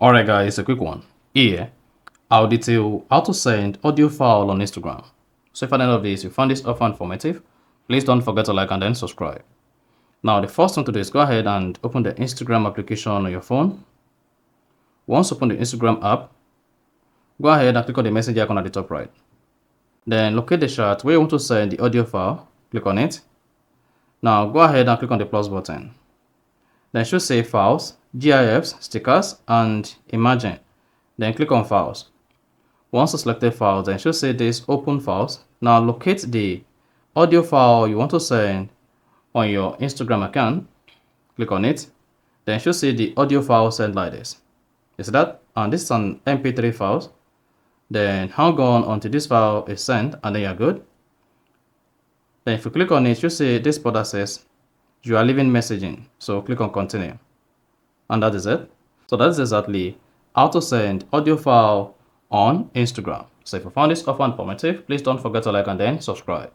Alright guys, a quick one. Here, I'll detail how to send audio file on Instagram. So if at the end of this you found this offer informative, please don't forget to like and then subscribe. Now the first thing to do is go ahead and open the Instagram application on your phone. Once you open the Instagram app, go ahead and click on the message icon at the top right. Then locate the chart where you want to send the audio file, click on it. Now go ahead and click on the plus button. Then it should say files, GIFs, stickers, and imagine. Then click on files. Once you selected files, then it should say this open files. Now locate the audio file you want to send on your Instagram account. Click on it. Then it should say the audio file sent like this. You see that? And this is an MP3 file. Then hang on until this file is sent and then you're good. Then if you click on it, you see this border says you are leaving messaging. So click on continue. And that is it. So that's exactly how to send audio file on Instagram. So if you found this offer informative, please don't forget to like and then subscribe.